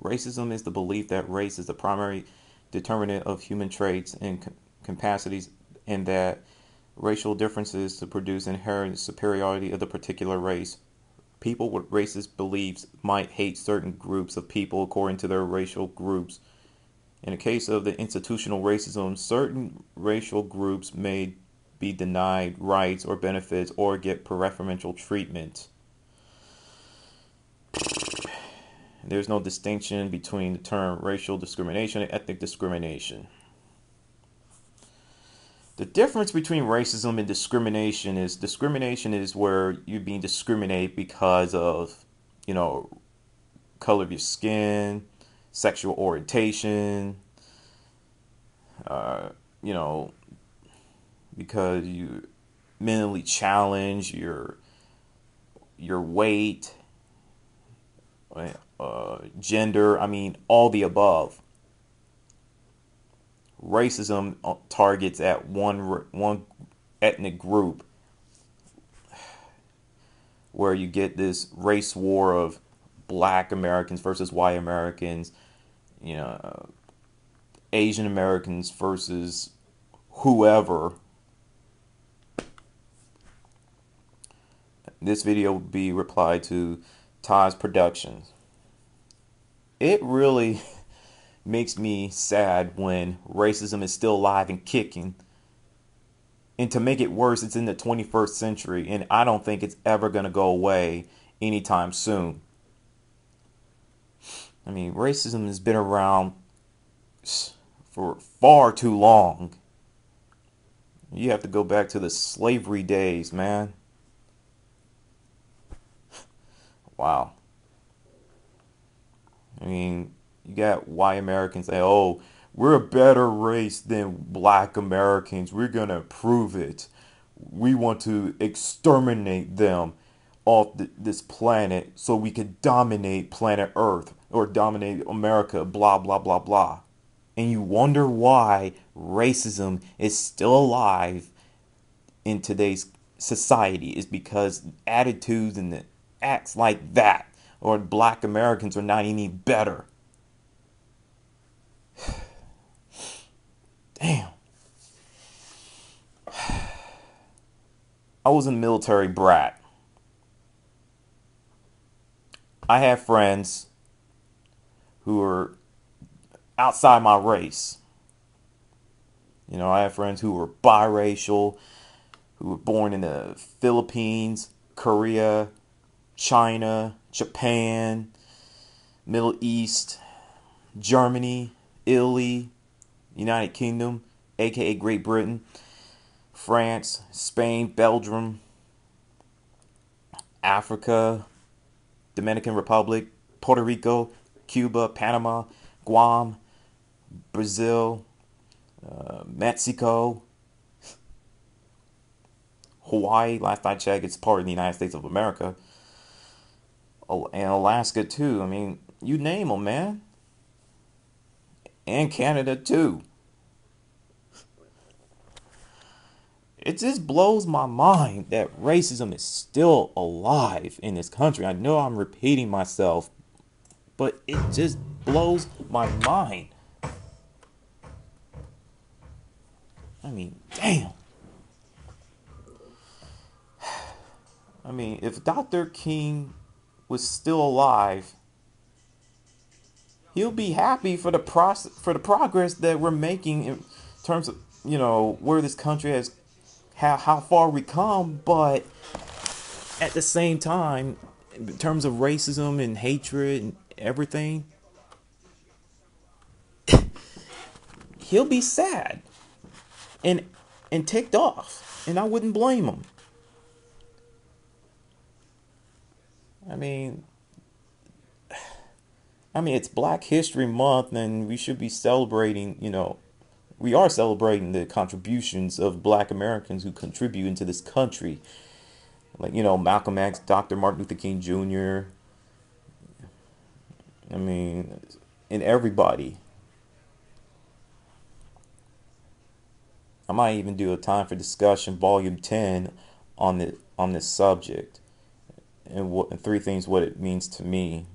Racism is the belief that race is the primary determinant of human traits and capacities, and that racial differences to produce inherent superiority of the particular race. People with racist beliefs might hate certain groups of people according to their racial groups. In the case of the institutional racism, certain racial groups may be denied rights or benefits or get preferential treatment. There's no distinction between the term racial discrimination and ethnic discrimination. The difference between racism and discrimination is where you're being discriminated because of, color of your skin, sexual orientation, uh, you know, because you mentally challenged, your weight, gender. I mean, all the above. Racism targets at one ethnic group, where you get this race war of Black Americans versus white Americans, Asian Americans versus whoever. This video will be replied to Todd's Productions. It really makes me sad when racism is still alive and kicking. And to make it worse, it's in the 21st century, and I don't think it's ever going to go away anytime soon. I mean, racism has been around for far too long. You have to go back to the slavery days, man. Wow. I mean, you got white Americans say, oh, we're a better race than Black Americans. We're going to prove it. We want to exterminate them off this planet so we can dominate planet Earth or dominate America, blah, blah, blah, blah. And you wonder why racism is still alive in today's society is because attitudes and the acts like that, or Black Americans are not any better. Damn. I was a military brat. I had friends who were outside my race. I had friends who were biracial, who were born in the Philippines, Korea, China, Japan, Middle East, Germany, Italy, United Kingdom, aka Great Britain, France, Spain, Belgium, Africa, Dominican Republic, Puerto Rico, Cuba, Panama, Guam, Brazil, Mexico, Hawaii. Last I checked, it's part of the United States of America. Oh, and Alaska too. I mean, you name them, man. And Canada too. It just blows my mind that racism is still alive in this country. I know I'm repeating myself, but it just blows my mind. I mean, damn. I mean, if Dr. King was still alive, he'll be happy for the progress that we're making in terms of, where this country has, how far we come, but at the same time, in terms of racism and hatred and everything, he'll be sad and ticked off, and I wouldn't blame him. I mean, it's Black History Month, and we should be celebrating, we are celebrating the contributions of Black Americans who contribute into this country. Like, Malcolm X, Dr. Martin Luther King Jr., and everybody. I might even do a Time for Discussion, Volume 10, on this subject, and 3 things what it means to me.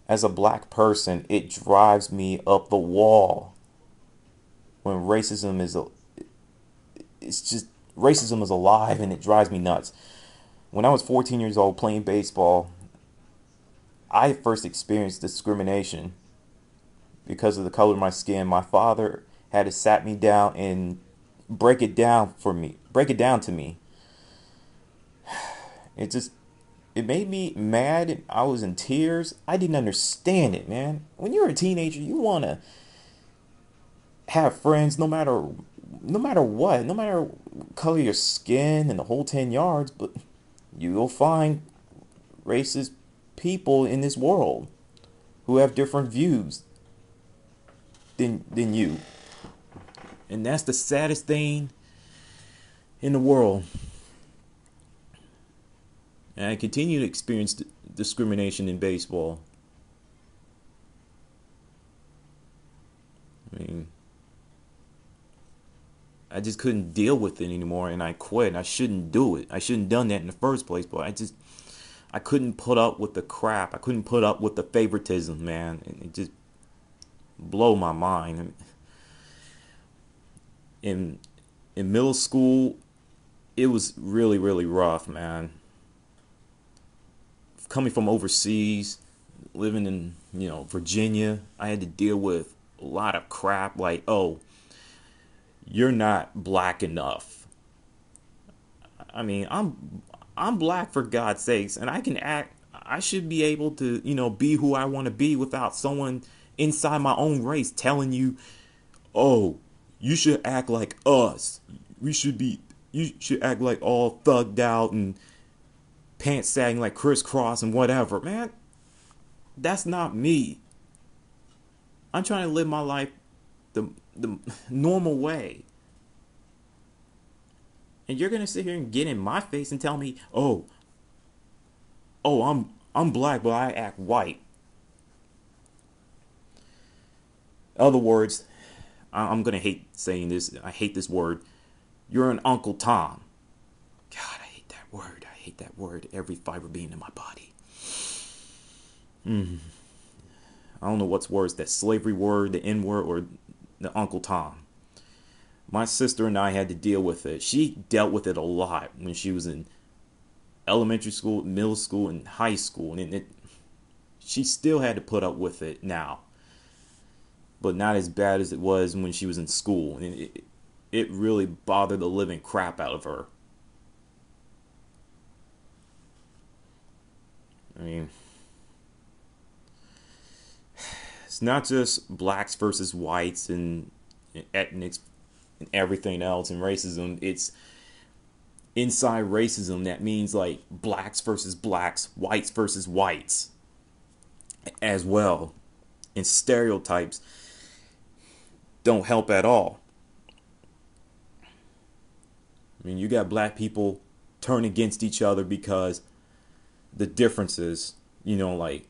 As a black person, it drives me up the wall when it's just racism is alive and it drives me nuts. When I was 14 years old playing baseball, I first experienced discrimination because of the color of my skin. My father had to sat me down and break it down to me. It just it made me mad. I was in tears. I didn't understand it, man. When you're a teenager, you want to have friends no matter what, no matter color of your skin and the whole 10 yards, but you'll find racist people in this world who have different views than you. And that's the saddest thing in the world. And I continue to experience discrimination in baseball. I mean, I just couldn't deal with it anymore and I quit. And I shouldn't do it. I shouldn't have done that in the first place, but I couldn't put up with the crap. I couldn't put up with the favoritism, man. It just blow my mind. In in middle school, it was really really rough, man. Coming from overseas, living in, Virginia, I had to deal with a lot of crap like, "Oh, you're not black enough." I mean, I'm black for God's sakes, and I should be able to, be who I want to be without someone inside my own race telling you, "Oh, you should act like us. You should act like all thugged out and pants sagging like crisscross and whatever." Man, that's not me. I'm trying to live my life the normal way. And you're gonna sit here and get in my face and tell me, "Oh, I'm black, but I act white." In other words, I'm gonna hate saying this. I hate this word. You're an Uncle Tom. God, I hate that word. I hate that word. Every fiber being in my body. I don't know what's worse, that slavery word, the N word, or the Uncle Tom. My sister and I had to deal with it. She dealt with it a lot when she was in elementary school, middle school, and high school. And she still had to put up with it now, but not as bad as it was when she was in school. And it really bothered the living crap out of her. I mean, it's not just blacks versus whites and ethnics and everything else and racism. It's inside racism that means like blacks versus blacks, whites versus whites as well. And stereotypes don't help at all. I mean, you got black people turn against each other because the differences, like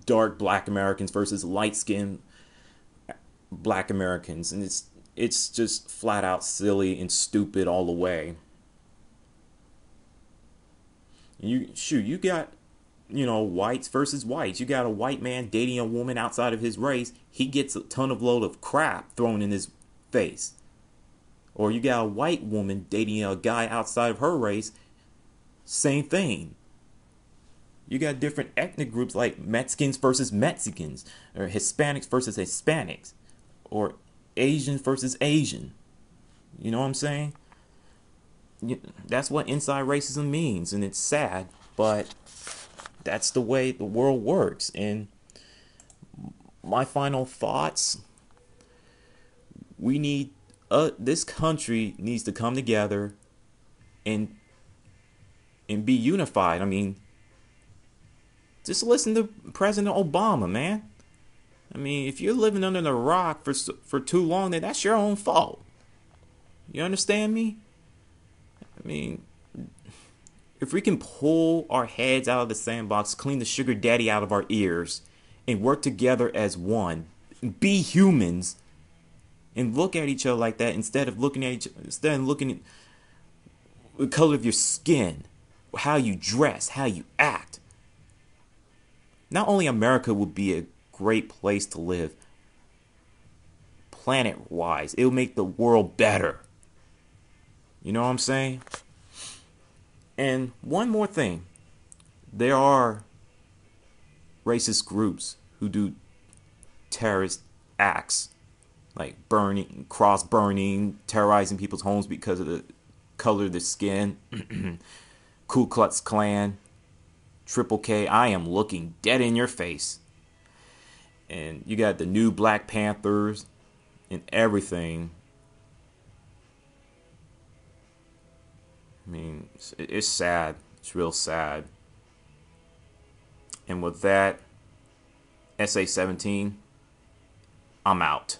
dark black Americans versus light skinned black Americans. And it's just flat out silly and stupid all the way. You got, whites versus whites. You got a white man dating a woman outside of his race. He gets a ton of load of crap thrown in his face. Or you got a white woman dating a guy outside of her race. Same thing. You got different ethnic groups like Mexicans versus Mexicans, or Hispanics versus Hispanics, or Asian versus Asian. You know what I'm saying? That's what inside racism means, and it's sad, but that's the way the world works. And my final thoughts: we need this country needs to come together and be unified. I mean, just listen to President Obama, man. I mean, if you're living under the rock for too long, then that's your own fault. You understand me? I mean, if we can pull our heads out of the sandbox, clean the sugar daddy out of our ears, and work together as one, be humans, and look at each other like that instead of looking at the color of your skin, how you dress, how you act. not only America would be a great place to live, planet wise, it will make the world better. You know what I'm saying? And one more thing, there are racist groups who do terrorist acts like burning, cross burning, terrorizing people's homes because of the color of their skin. Ku Klux Klan, Triple K. I am looking dead in your face. And you got the new Black Panthers and everything. I mean, it's sad. It's real sad. And with that, SA 17, I'm out.